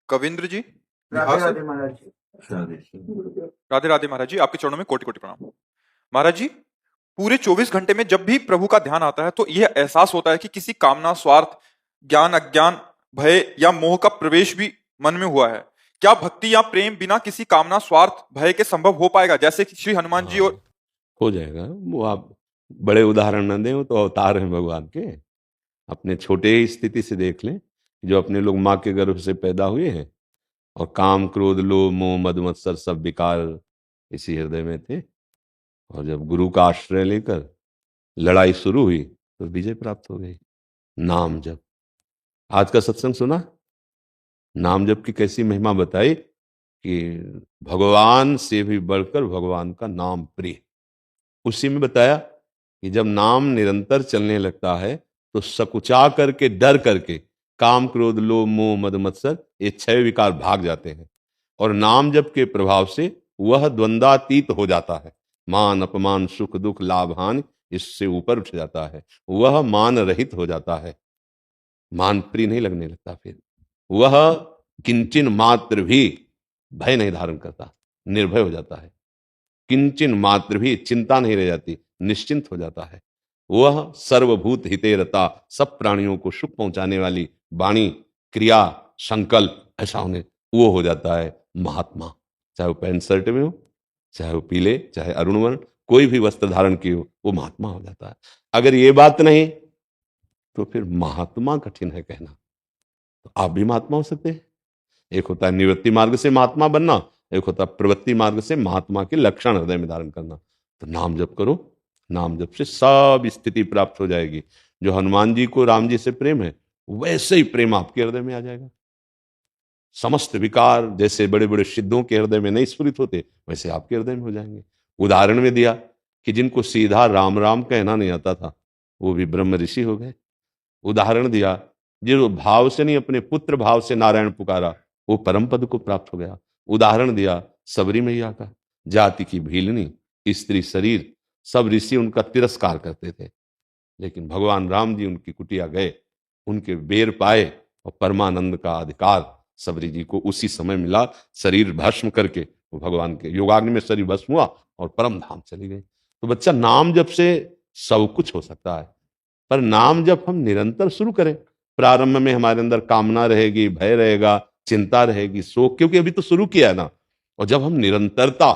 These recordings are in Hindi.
कविंद्र जी, राधे बिहार से। राधे महाराज जी। राधे राधे महाराज जी, आपके चरणों में कोटि कोटि प्रणाम। महाराज जी, पूरे 24 घंटे में जब भी प्रभु का ध्यान आता है तो यह एहसास होता है कि किसी कामना, स्वार्थ, ज्ञान, अज्ञान, भय या मोह का प्रवेश भी मन में हुआ है। क्या भक्ति या प्रेम बिना किसी कामना, स्वार्थ, भय के संभव हो पाएगा, जैसे कि श्री हनुमान जी? हाँ, और हो जाएगा। वो आप बड़े उदाहरण न दें, वो तो अवतार हैं भगवान के। अपने छोटे ही स्थिति से देख लें, जो अपने लोग माँ के गर्भ से पैदा हुए हैं और काम, क्रोध, लोभ, मोह, मद, मत्सर सब विकार इसी हृदय में थे, और जब गुरु का आश्रय लेकर लड़ाई शुरू हुई तो विजय प्राप्त हो गई। नाम जप, आज का सत्संग सुना, नाम जप की कैसी महिमा बताई कि भगवान से भी बढ़कर भगवान का नाम प्रिय। उसी में बताया कि जब नाम निरंतर चलने लगता है तो सकुचा करके, डर करके काम, क्रोध, लोभ, मोह, मद, मत्सर ये 6 विकार भाग जाते हैं, और नाम जप के प्रभाव से वह द्वंद्वातीत हो जाता है। मान, अपमान, सुख, दुख, लाभ, हानि इससे ऊपर उठ जाता है, वह मान रहित हो जाता है, मान प्रिय नहीं लगने लगता। फिर वह किंचन मात्र भी भय नहीं धारण करता, निर्भय हो जाता है। किंचन मात्र भी चिंता नहीं रह जाती, निश्चिंत हो जाता है। वह सर्वभूत हिते रता, सब प्राणियों को सुख पहुंचाने वाली वाणी, क्रिया, संकल्प ऐसा होने, वो हो जाता है महात्मा। चाहे वो पैंट शर्ट में हो, चाहे वो पीले, चाहे अरुण वर्ण, कोई भी वस्त्र धारण किए हो, वो महात्मा हो जाता है। अगर ये बात नहीं तो फिर महात्मा कठिन है कहना। तो आप भी महात्मा हो सकते हैं। एक होता है निवृत्ति मार्ग से महात्मा बनना, एक होता है प्रवृत्ति मार्ग से महात्मा के लक्षण हृदय में धारण करना। तो नाम जप करो, नाम जप से सब स्थिति प्राप्त हो जाएगी। जो हनुमान जी को राम जी से प्रेम है, वैसे ही प्रेम आपके हृदय में आ जाएगा। समस्त विकार जैसे बड़े बड़े सिद्धों के हृदय में नहीं स्फुरित होते, वैसे आपके हृदय में हो जाएंगे। उदाहरण में दिया कि जिनको सीधा राम राम कहना नहीं आता था, वो भी ब्रह्म ऋषि हो गए। उदाहरण दिया, जो भाव से नहीं अपने पुत्र भाव से नारायण पुकारा, वो परम पद को प्राप्त हो गया। उदाहरण दिया सबरी मैया का, जाति की भीलनी, स्त्री शरीर, सब ऋषि उनका तिरस्कार करते थे, लेकिन भगवान राम जी उनकी कुटिया गए, उनके बेर पाए, और परमानंद का अधिकार सबरी जी को उसी समय मिला। शरीर भस्म करके वो भगवान के योगाग्नि में शरीर भस्म हुआ और परम धाम चली गई। तो बच्चा, नाम जप से सब कुछ हो सकता है, पर नाम जब हम निरंतर शुरू करें। प्रारंभ में हमारे अंदर कामना रहेगी, भय रहेगा, चिंता रहेगी, शोक, क्योंकि अभी तो शुरू किया है ना। और जब हम निरंतरता,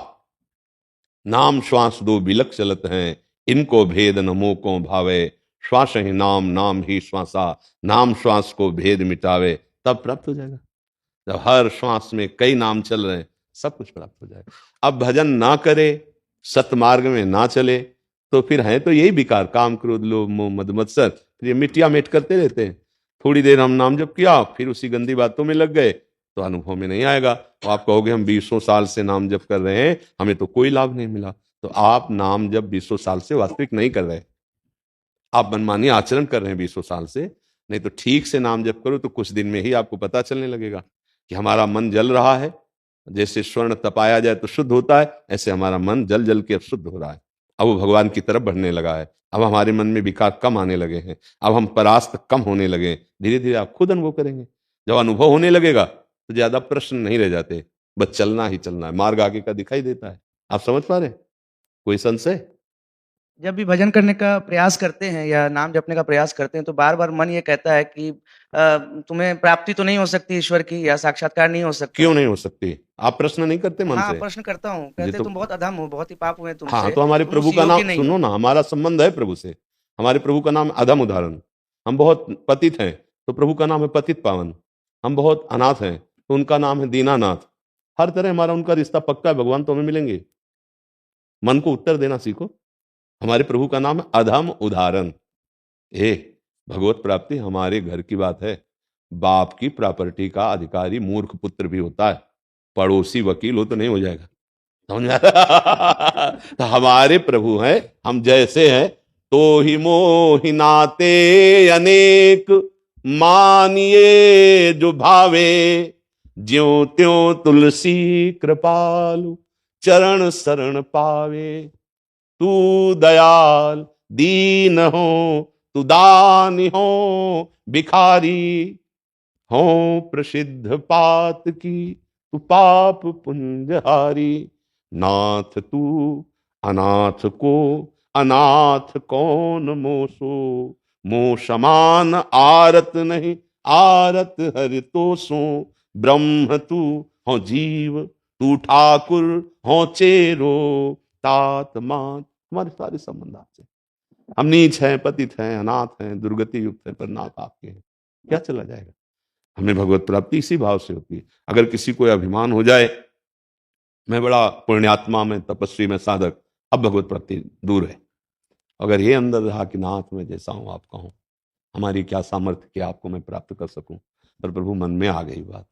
नाम श्वास दो बिलक चलत हैं, इनको भेद नमो को भावे, श्वास ही नाम, नाम ही श्वासा, नाम श्वास को भेद मिटावे, तब प्राप्त हो जाएगा। जब हर श्वास में कई नाम चल रहे हैं, सब कुछ प्राप्त हो जाएगा। अब भजन ना करे, सतमार्ग में ना चले, तो फिर है तो यही विकार, काम, क्रोध, लोभ, मोह, मद, मत्सर, फिर ये मिटिया मेट करते रहते हैं। थोड़ी देर हम नाम जप किया, फिर उसी गंदी बातों में लग गए, तो अनुभव में नहीं आएगा। तो आप कहोगे हम 20 साल से नाम जप कर रहे हैं, हमें तो कोई लाभ नहीं मिला। तो आप नाम जप 20 साल से वास्तविक नहीं कर रहे, आप मनमानी आचरण कर रहे हैं 20 साल से। नहीं तो ठीक से नाम जप करो तो कुछ दिन में ही आपको पता चलने लगेगा कि हमारा मन जल रहा है। जैसे स्वर्ण तपाया जाए तो शुद्ध होता है, ऐसे हमारा मन जल जल के अब शुद्ध हो रहा है। अब वो भगवान की तरफ बढ़ने लगा है। अब हमारे मन में विकार कम आने लगे हैं, अब हम परास्त कम होने लगे। धीरे धीरे आप खुद अनुभव करेंगे। जब अनुभव होने लगेगा तो ज्यादा प्रश्न नहीं रह जाते, बस चलना ही चलना है, मार्ग आगे का दिखाई देता है। आप समझ पा रहे हैं? कोई संशय? जब भी भजन करने का प्रयास करते हैं या नाम जपने का प्रयास करते हैं, तो बार-बार मन ये कहता है कि तुम्हें प्राप्ति तो नहीं हो सकती ईश्वर की, या साक्षात्कार नहीं हो सकता। क्यों नहीं हो सकती? आप प्रश्न नहीं करते मन हाँ, से? प्रश्न करता हूँ। ये कहते तो तुम बहुत अधम हो, बहुत ही पाप हुए हाँ, तुमसे, तो हमारे तुम प्रभु उस का योग्य नाम नहीं सुनो हो। ना, हमारा संबंध है प्रभु से। हमारे प्रभु का नाम अधम उदाहरण। हम बहुत पतित हैं तो प्रभु का नाम है पतित पावन। हम बहुत अनाथ हैं तो उनका नाम है दीनानाथ। हर तरह हमारा उनका रिश्ता पक्का है, भगवान तो हमें मिलेंगे। मन को उत्तर देना सीखो। हमारे प्रभु का नाम है अधम उदाहरण। ए, भगवत प्राप्ति हमारे घर की बात है। बाप की प्रॉपर्टी का अधिकारी मूर्ख पुत्र भी होता है, पड़ोसी वकील हो तो नहीं हो जाएगा। समझ में आया? तो हमारे प्रभु हैं, हम जैसे हैं तो ही मोहि नाते अनेक, मानिए जो भावे, ज्यों त्यों तुलसी कृपालु, चरण शरण पावे। तू दयाल दीन हो, तू दानी हो भिखारी, हो प्रसिद्ध पात की तू पाप पुंजहारी। नाथ तू अनाथ को अनाथ कौन मोसो। मो समान आरत नहीं आरत हर तो सो। ब्रह्म तू हो जीव तू ठाकुर हो चेरो। तात मात हमारे सारे संबंध आपसे। हम नीच हैं, पतित हैं, अनाथ हैं, दुर्गति युक्त हैं, पर नाथ आपके हैं। क्या चला जाएगा? हमें भगवत प्राप्ति इसी भाव से होती है। अगर किसी को अभिमान हो जाए मैं बड़ा पुण्यात्मा, में तपस्वी, में साधक, अब भगवत प्राप्ति दूर है। अगर ये अंदर रहा कि नाथ मैं जैसा हूं आपका हूं, हमारी क्या सामर्थ्य कि आपको मैं प्राप्त कर सकूं, पर प्रभु मन में आ गई बात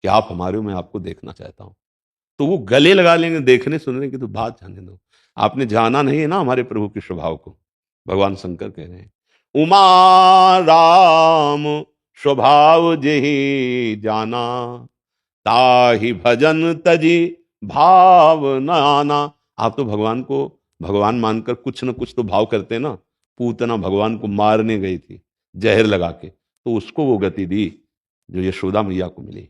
कि आप हमारे हो, मैं आपको देखना चाहता हूं, तो वो गले लगा लेंगे। देखने सुनने की तो बात जाने दो, आपने जाना नहीं है ना हमारे प्रभु के स्वभाव को। भगवान शंकर कह रहे हैं उमा राम स्वभाव जेहि जाना। ताहि भजन तजी भाव नाना। आप तो भगवान को भगवान मानकर कुछ न कुछ तो भाव करते ना। पूतना भगवान को मारने गई थी जहर लगा के, तो उसको वो गति दी जो यशोदा मैया को मिली।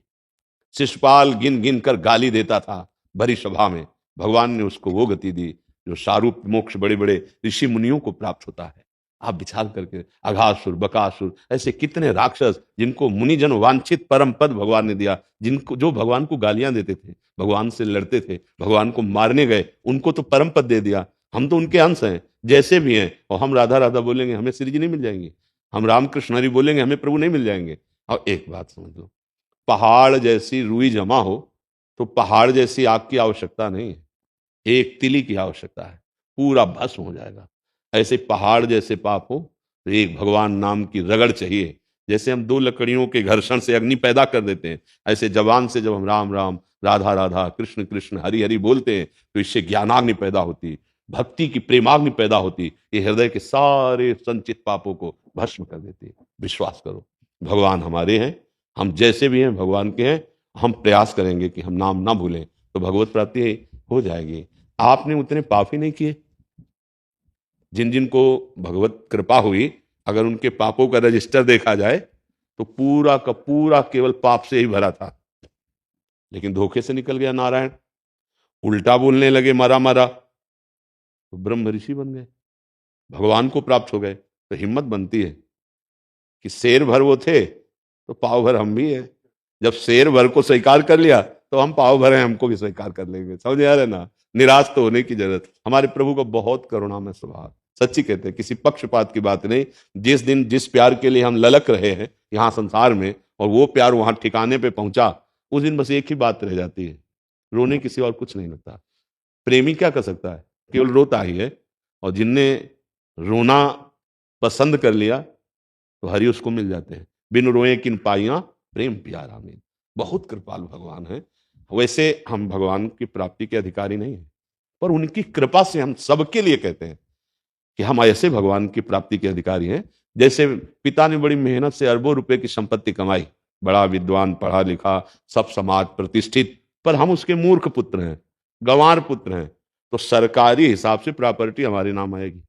शिशुपाल गिन गिन कर गाली देता था भरी सभा में, भगवान ने उसको वो गति दी जो शारूप मोक्ष बड़े बड़े ऋषि मुनियों को प्राप्त होता है। आप विचार करके, अघासुर, बकासुर, ऐसे कितने राक्षस जिनको मुनिजन वांछित परम पद भगवान ने दिया, जिनको जो भगवान को गालियां देते थे, भगवान से लड़ते थे, भगवान को मारने गए, उनको तो परम पद दे दिया। हम तो उनके अंश हैं जैसे भी हैं, और हम राधा राधा बोलेंगे हमें श्री जी नहीं मिल जाएंगे, हम रामकृष्ण हरि बोलेंगे हमें प्रभु नहीं मिल जाएंगे। और एक बात समझ लो, पहाड़ जैसी रुई जमा हो तो पहाड़ जैसी आग की आवश्यकता नहीं है, एक तिली की आवश्यकता है, पूरा भस्म हो जाएगा। ऐसे पहाड़ जैसे पाप हो तो एक भगवान नाम की रगड़ चाहिए। जैसे हम दो लकड़ियों के घर्षण से अग्नि पैदा कर देते हैं, ऐसे जबान से जब हम राम राम, राधा राधा, कृष्ण कृष्ण, हरि हरि बोलते हैं तो इससे ज्ञानाग्नि पैदा होती, भक्ति की प्रेमाग्नि पैदा होती। ये हृदय के सारे संचित पापों को भस्म कर देती है। विश्वास करो, भगवान हमारे हैं, हम जैसे भी हैं भगवान के हैं। हम प्रयास करेंगे कि हम नाम ना भूलें तो भगवत प्राप्ति हो जाएगी। आपने उतने पाप ही नहीं किए। जिन जिन को भगवत कृपा हुई, अगर उनके पापों का रजिस्टर देखा जाए तो पूरा का पूरा केवल पाप से ही भरा था, लेकिन धोखे से निकल गया नारायण, उल्टा बोलने लगे मरा मरा, तो ब्रह्म ऋषि बन गए, भगवान को प्राप्त हो गए। तो हिम्मत बनती है कि शेर भर वो थे तो पाव भर हम भी हैं। जब शेर भर को स्वीकार कर लिया तो हम पाव भर हैं, हमको भी स्वीकार कर लेंगे। समझ आ रहे है ना? निराश तो होने की जरूरत। हमारे प्रभु का बहुत करुणामय स्वभाव, सच्ची कहते हैं, किसी पक्षपात की बात नहीं। जिस दिन जिस प्यार के लिए हम ललक रहे हैं यहाँ संसार में, और वो प्यार वहां ठिकाने पे पहुंचा, उस दिन बस एक ही बात रह जाती है, रोने किसी और कुछ नहीं लगता। प्रेमी क्या कर सकता है? केवल रोता ही है। और जिनने रोना पसंद कर लिया तो हरि उसको मिल जाते हैं। बिन रोए किन पाइया प्रेम प्यारा में। बहुत कृपालु भगवान है। वैसे हम भगवान की प्राप्ति के अधिकारी नहीं हैं, पर उनकी कृपा से हम सबके लिए कहते हैं कि हम ऐसे भगवान की प्राप्ति के अधिकारी हैं। जैसे पिता ने बड़ी मेहनत से अरबों रुपए की संपत्ति कमाई, बड़ा विद्वान, पढ़ा लिखा, सब समाज प्रतिष्ठित, पर हम उसके मूर्ख पुत्र हैं, गंवार पुत्र हैं, तो सरकारी हिसाब से प्रॉपर्टी हमारे नाम आएगी।